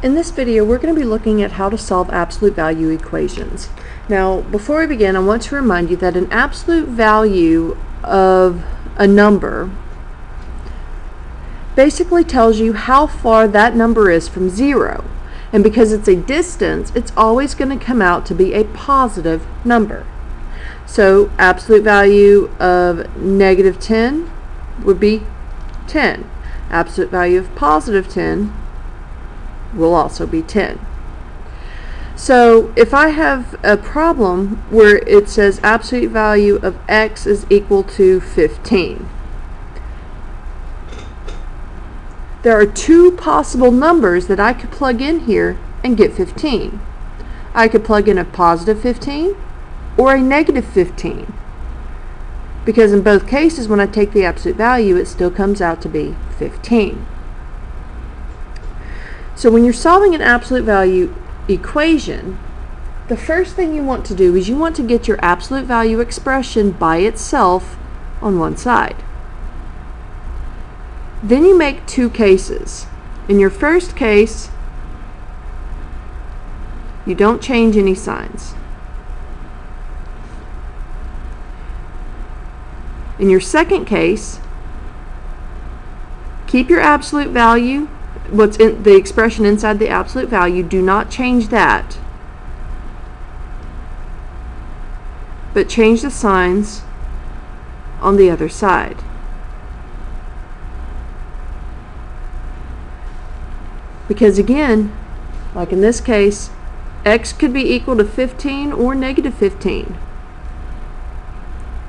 In this video, we're going to be looking at how to solve absolute value equations. Now, before we begin, I want to remind you that an absolute value of a number basically tells you how far that number is from zero. And because it's a distance, it's always going to come out to be a positive number. So, absolute value of negative 10 would be 10. Absolute value of positive 10 will also be 10. So if I have a problem where it says absolute value of x is equal to 15, there are two possible numbers that I could plug in here and get 15. I could plug in a positive 15 or a negative 15, because in both cases when I take the absolute value it still comes out to be 15. So when you're solving an absolute value equation, the first thing you want to do is you want to get your absolute value expression by itself on one side. Then you make two cases. In your first case, you don't change any signs. In your second case, keep your absolute value, what's in the expression inside the absolute value, do not change that, but change the signs on the other side. Because again, like in this case, x could be equal to 15 or negative 15.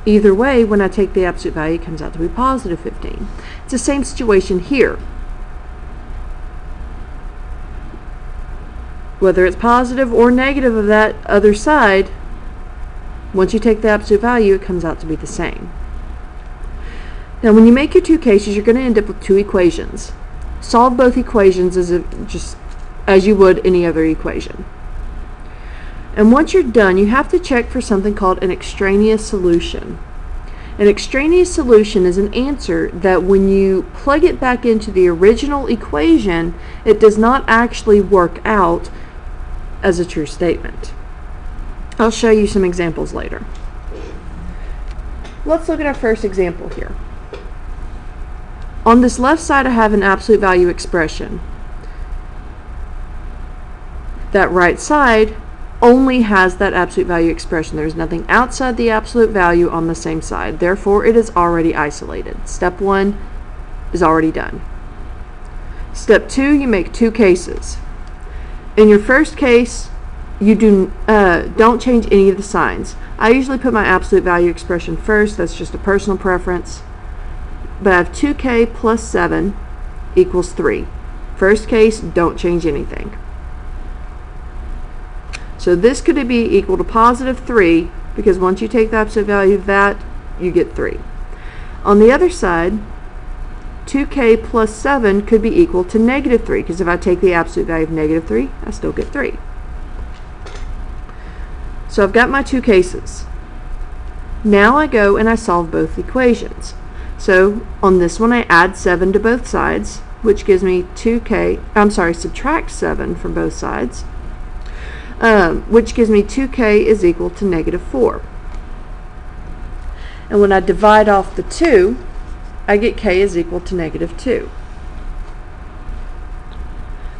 Either way, when I take the absolute value, it comes out to be positive 15. It's the same situation here. Whether it's positive or negative of that other side, once you take the absolute value, it comes out to be the same. Now, when you make your two cases, you're going to end up with two equations. Solve both equations just as you would any other equation. And once you're done, you have to check for something called an extraneous solution. An extraneous solution is an answer that when you plug it back into the original equation, it does not actually work out as a true statement. I'll show you some examples later. Let's look at our first example here. On this left side, I have an absolute value expression. That right side only has that absolute value expression. There's nothing outside the absolute value on the same side. Therefore, it is already isolated. Step one is already done. Step two, you make two cases. In your first case, you don't change any of the signs. I usually put my absolute value expression first. That's just a personal preference. But I have 2k plus 7 equals 3. First case, don't change anything. So this could be equal to positive 3, because once you take the absolute value of that, you get 3. On the other side, 2k plus 7 could be equal to negative 3, because if I take the absolute value of negative 3, I still get 3. So I've got my two cases. Now I go and I solve both equations. So on this one I add 7 to both sides, which gives me subtract 7 from both sides, which gives me 2k is equal to negative 4. And when I divide off the 2, I get k is equal to negative 2.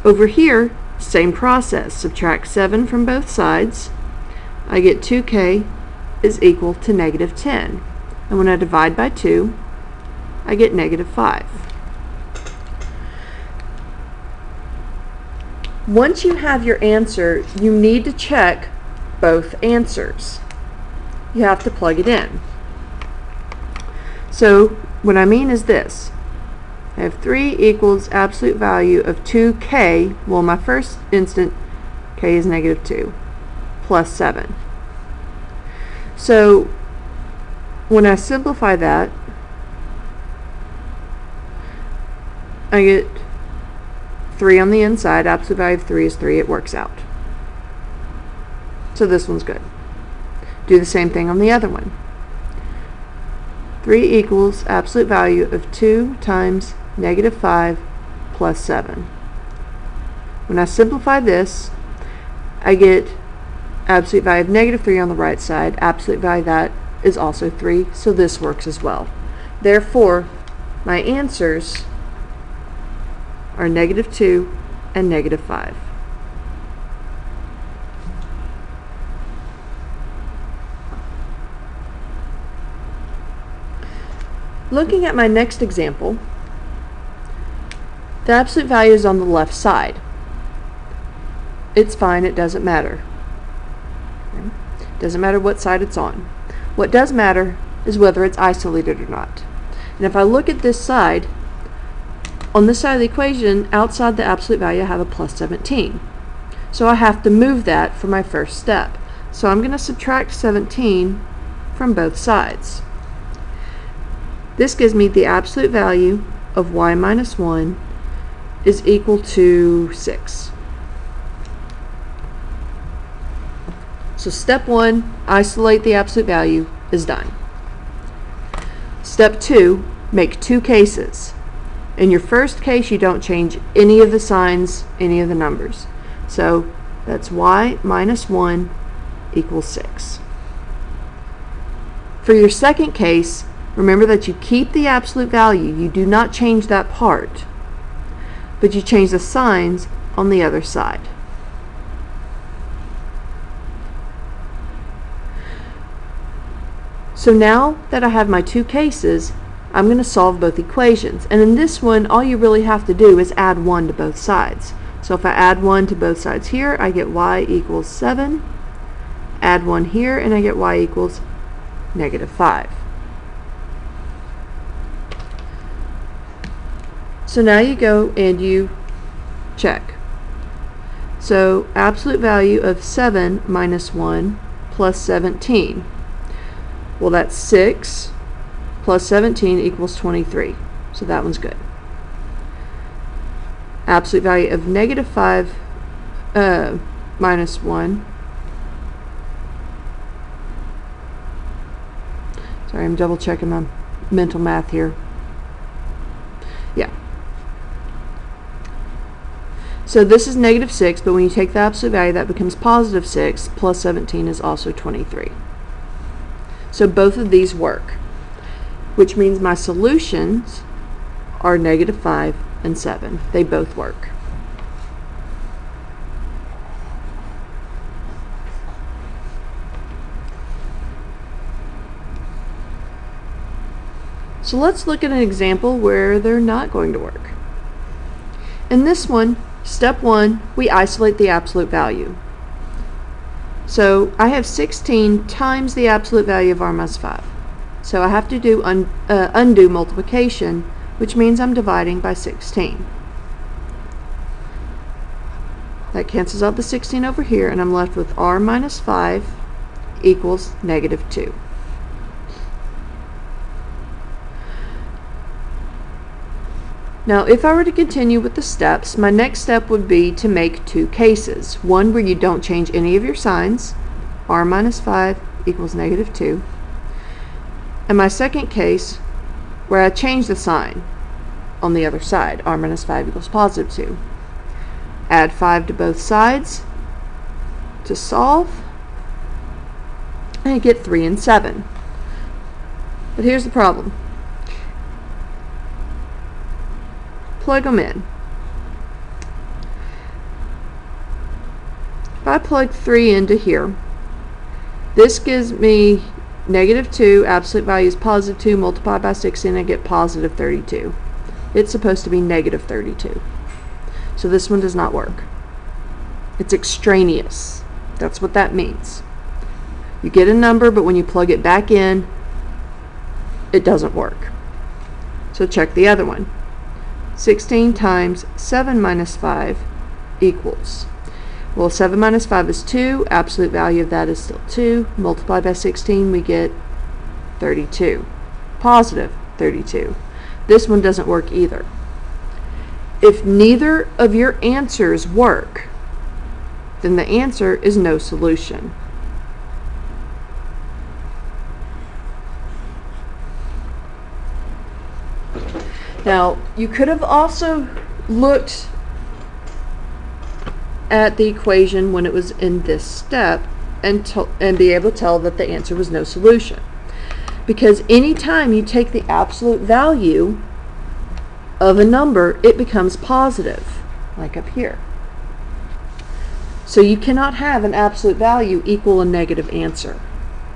Over here, same process. Subtract 7 from both sides. I get 2k is equal to negative 10. And when I divide by 2, I get negative 5. Once you have your answer, you need to check both answers. You have to plug it in. So what I mean is this. I have 3 equals absolute value of 2k. Well, my first instant, k is negative 2, plus 7. So when I simplify that, I get 3 on the inside. Absolute value of 3 is 3. It works out. So this one's good. Do the same thing on the other one. 3 equals absolute value of 2 times negative 5 plus 7. When I simplify this, I get absolute value of negative 3 on the right side. Absolute value of that is also 3, so this works as well. Therefore, my answers are negative 2 and negative 5. Looking at my next example, the absolute value is on the left side. It's fine, it doesn't matter. Okay. Doesn't matter what side it's on. What does matter is whether it's isolated or not. And if I look at this side, on this side of the equation, outside the absolute value, I have a plus 17. So I have to move that for my first step. So I'm going to subtract 17 from both sides. This gives me the absolute value of y minus 1 is equal to 6. So step 1, isolate the absolute value, is done. Step 2, make two cases. In your first case, you don't change any of the signs, any of the numbers. So that's y minus 1 equals 6. For your second case, remember that you keep the absolute value. You do not change that part, but you change the signs on the other side. So now that I have my two cases, I'm going to solve both equations. And in this one, all you really have to do is add 1 to both sides. So if I add 1 to both sides here, I get y equals 7. Add 1 here, and I get y equals negative 5. So now you go and you check. So absolute value of 7 minus 1 plus 17. Well, that's 6 plus 17 equals 23. So that one's good. Absolute value of negative 5 minus 1. Sorry, I'm double checking my mental math here. Yeah. So this is negative 6, but when you take the absolute value, that becomes positive 6, plus 17 is also 23. So both of these work, which means my solutions are negative 5 and 7. They both work. So let's look at an example where they're not going to work. In this one, step 1, we isolate the absolute value. So I have 16 times the absolute value of r minus 5. So I have to do undo multiplication, which means I'm dividing by 16. That cancels out the 16 over here, and I'm left with r minus 5 equals negative 2. Now, if I were to continue with the steps, my next step would be to make two cases. One where you don't change any of your signs, r minus 5 equals negative 2. And my second case, where I change the sign on the other side, r minus 5 equals positive 2. Add 5 to both sides to solve, and I get 3 and 7. But here's the problem. Plug them in. If I plug 3 into here, this gives me negative 2, absolute value is positive 2, multiplied by 16, I get positive 32. It's supposed to be negative 32. So this one does not work. It's extraneous. That's what that means. You get a number, but when you plug it back in, it doesn't work. So check the other one. 16 times 7 minus 5 equals. Well, 7 minus 5 is 2. Absolute value of that is still 2. Multiplied by 16, we get 32. Positive 32. This one doesn't work either. If neither of your answers work, then the answer is no solution. Now, you could have also looked at the equation when it was in this step and be able to tell that the answer was no solution. Because anytime you take the absolute value of a number, it becomes positive, like up here. So you cannot have an absolute value equal a negative answer.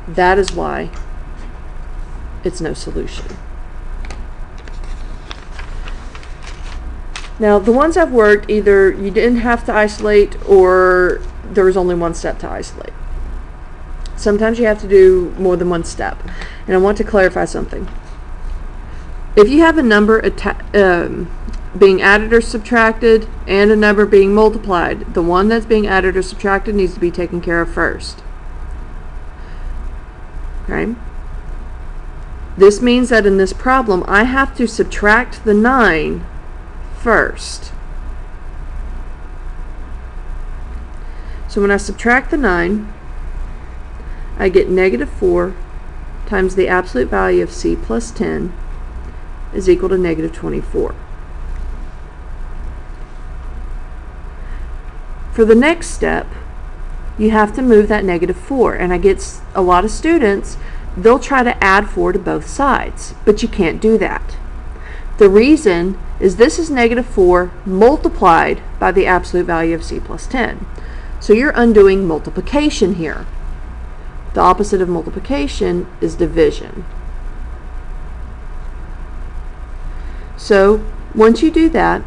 That is why it's no solution. Now, the ones I've worked, either you didn't have to isolate or there was only one step to isolate. Sometimes you have to do more than one step. And I want to clarify something. If you have a number being added or subtracted and a number being multiplied, the one that's being added or subtracted needs to be taken care of first. Okay? This means that in this problem, I have to subtract the 9 first. So when I subtract the 9, I get negative 4 times the absolute value of c plus 10 is equal to negative 24. For the next step, you have to move that negative 4, and I get a lot of students, they'll try to add 4 to both sides, but you can't do that. The reason is this is negative 4 multiplied by the absolute value of c plus 10. So you're undoing multiplication here. The opposite of multiplication is division. So once you do that,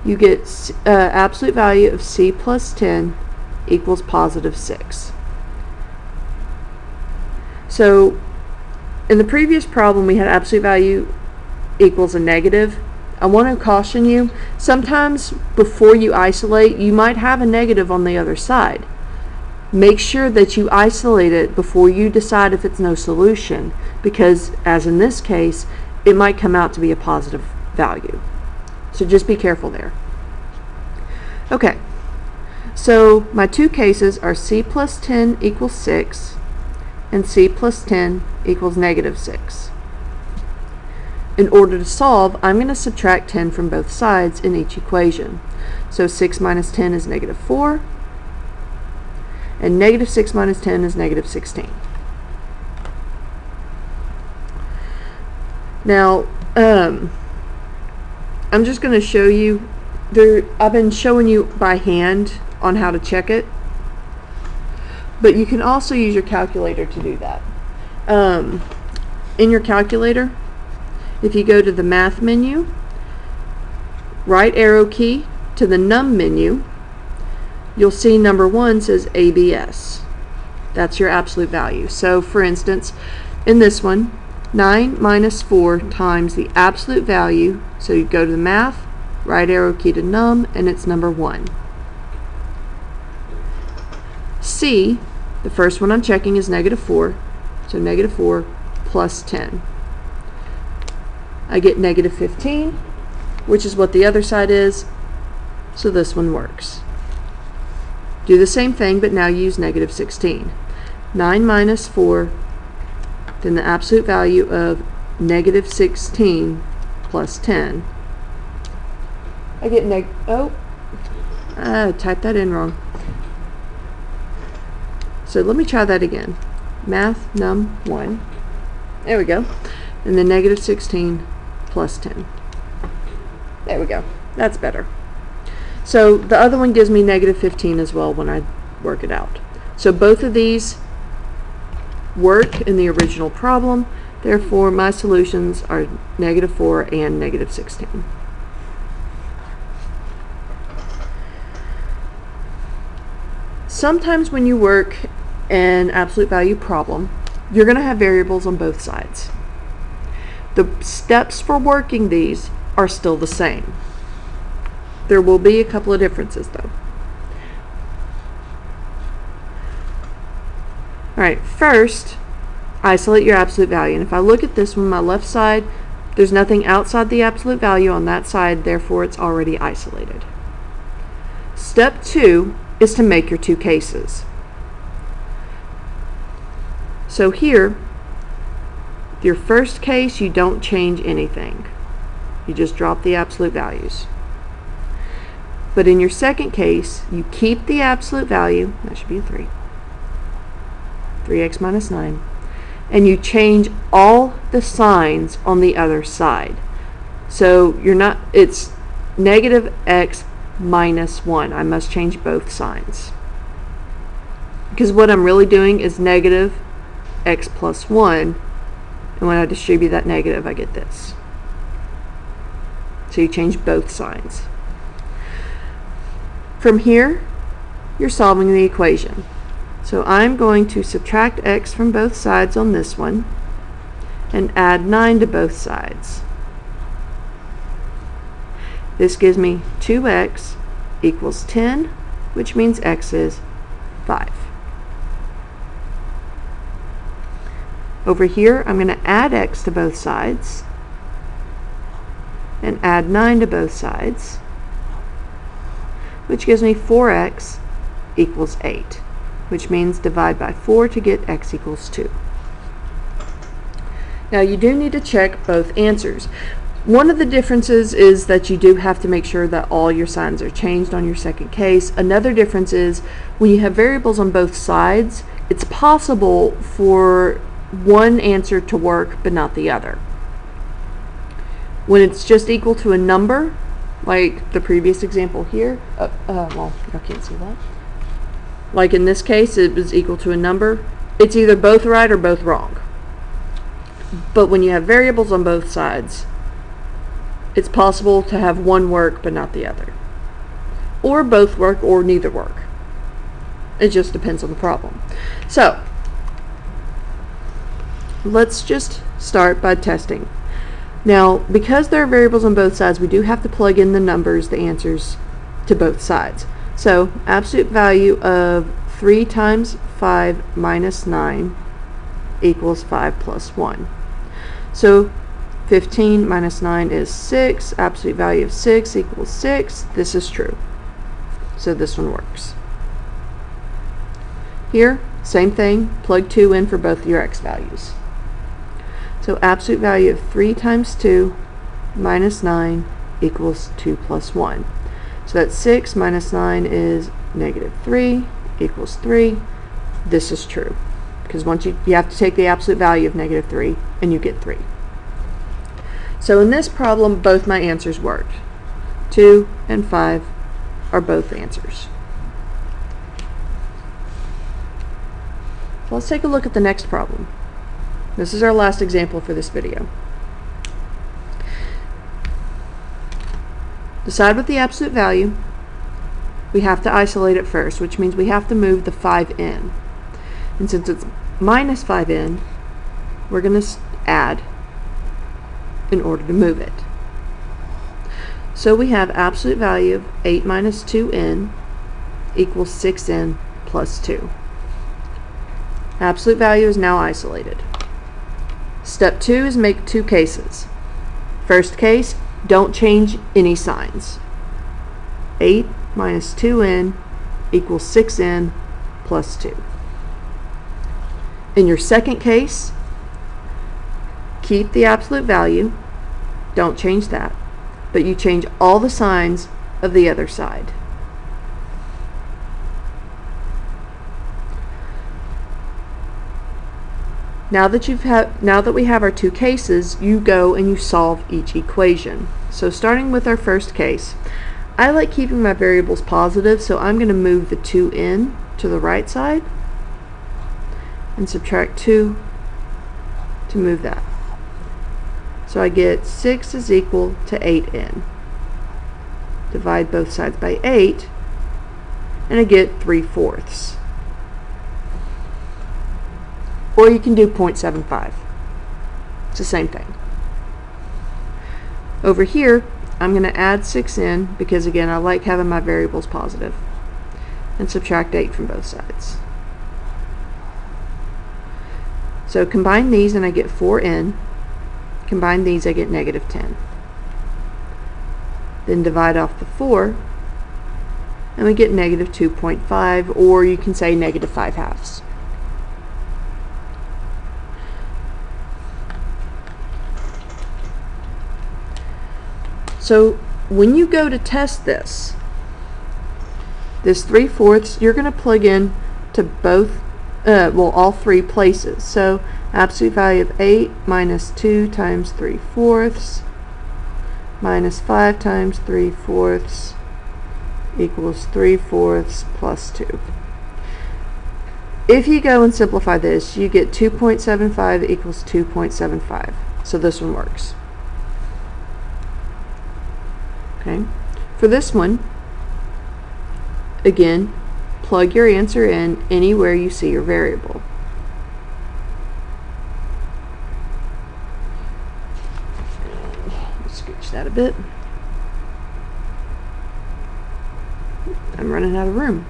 you get absolute value of c plus 10 equals positive 6. So in the previous problem we had absolute value equals a negative. I want to caution you, sometimes before you isolate, you might have a negative on the other side. Make sure that you isolate it before you decide if it's no solution, because as in this case, it might come out to be a positive value. So just be careful there. Okay, so my two cases are c plus 10 equals 6 and c plus 10 equals negative 6. In order to solve, I'm going to subtract 10 from both sides in each equation. So 6 minus 10 is negative 4, and negative 6 minus 10 is negative 16. Now, I'm just going to show you, I've been showing you by hand on how to check it, but you can also use your calculator to do that. In your calculator, if you go to the math menu, right arrow key to the num menu, you'll see number 1 says ABS. That's your absolute value. So for instance, in this one, 9 minus 4 times the absolute value, so you go to the math, right arrow key to num, and it's number 1. C, the first one I'm checking is negative 4, so negative 4 plus 10. I get negative 15, which is what the other side is, so this one works. Do the same thing, but now use negative 16. 9 minus 4, then the absolute value of negative 16 plus 10. I get I typed that in wrong. So let me try that again. Math num 1. There we go. And then negative 16 plus 10. There we go. That's better. So the other one gives me negative 15 as well when I work it out. So both of these work in the original problem. Therefore, my solutions are negative 4 and negative 16. Sometimes when you work an absolute value problem, you're going to have variables on both sides. The steps for working these are still the same. There will be a couple of differences though. Alright, first, isolate your absolute value. And if I look at this one, my left side, there's nothing outside the absolute value on that side, therefore it's already isolated. Step 2 is to make your two cases. So here, your first case, you don't change anything. You just drop the absolute values. But in your second case, you keep the absolute value, that should be a 3, 3x minus 9, and you change all the signs on the other side. So it's negative x minus 1. I must change both signs. Because what I'm really doing is negative x plus 1, and when I distribute that negative, I get this. So you change both signs. From here, you're solving the equation. So I'm going to subtract x from both sides on this one and add 9 to both sides. This gives me 2x equals 10, which means x is 5. Over here, I'm going to add x to both sides and add 9 to both sides, which gives me 4x equals 8, which means divide by 4 to get x equals 2. Now you do need to check both answers. One of the differences is that you do have to make sure that all your signs are changed on your second case. Another difference is when you have variables on both sides, it's possible for one answer to work but not the other. When it's just equal to a number, like the previous example here, well, I can't see that. Like in this case, it was equal to a number. It's either both right or both wrong. But when you have variables on both sides, it's possible to have one work but not the other. Or both work or neither work. It just depends on the problem. So, let's just start by testing. Now, because there are variables on both sides, we do have to plug in the numbers, the answers, to both sides. So, absolute value of 3 times 5 minus 9 equals 5 plus 1. So, 15 minus 9 is 6. Absolute value of 6 equals 6. This is true. So this one works. Here, same thing. Plug 2 in for both your x values. So absolute value of 3 times 2 minus 9 equals 2 plus 1. So that's 6 minus 9 is negative 3 equals 3. This is true. Because once you have to take the absolute value of negative 3 and you get 3. So in this problem, both my answers worked. 2 and 5 are both answers. So let's take a look at the next problem. This is our last example for this video. Decide what the absolute value. We have to isolate it first, which means we have to move the 5 in. And since it's minus 5 in, we're going to add in order to move it. So we have absolute value of 8 minus 2n equals 6n plus 2. Absolute value is now isolated. Step 2 is make 2 cases. First case, don't change any signs. 8 minus 2n equals 6n plus 2. In your second case, keep the absolute value, don't change that, but you change all the signs of the other side. Now that we have our 2 cases, you go and you solve each equation. So starting with our first case, I like keeping my variables positive, so I'm going to move the 2 in to the right side and subtract 2 to move that. So I get 6 is equal to 8n. Divide both sides by 8, and I get 3/4. Or you can do 0.75. It's the same thing. Over here, I'm going to add 6 in, because again, I like having my variables positive, and subtract 8 from both sides. So combine these and I get 4n. Combine these, I get negative 10. Then divide off the 4, and we get negative 2.5, or you can say negative 5/2. So when you go to test this, This 3/4, you're going to plug in to both, well, all three places. So absolute value of 8 minus 2 times 3/4 minus 5 times 3/4 equals 3/4 plus 2. If you go and simplify this, you get 2.75 equals 2.75. So this one works. Okay. For this one, again, plug your answer in anywhere you see your variable. Scooch that a bit. I'm running out of room.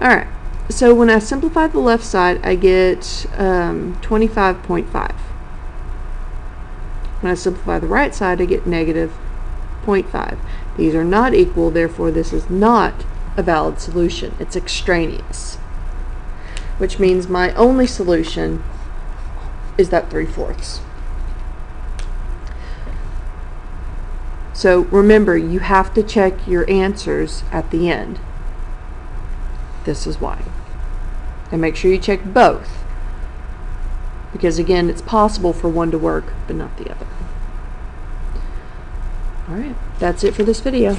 Alright, so when I simplify the left side, I get 25.5. When I simplify the right side, I get negative 0.5. These are not equal, therefore this is not a valid solution. It's extraneous, which means my only solution is that 3/4. So remember, you have to check your answers at the end. This is why. And make sure you check both, because again, it's possible for one to work but not the other. Alright, that's it for this video.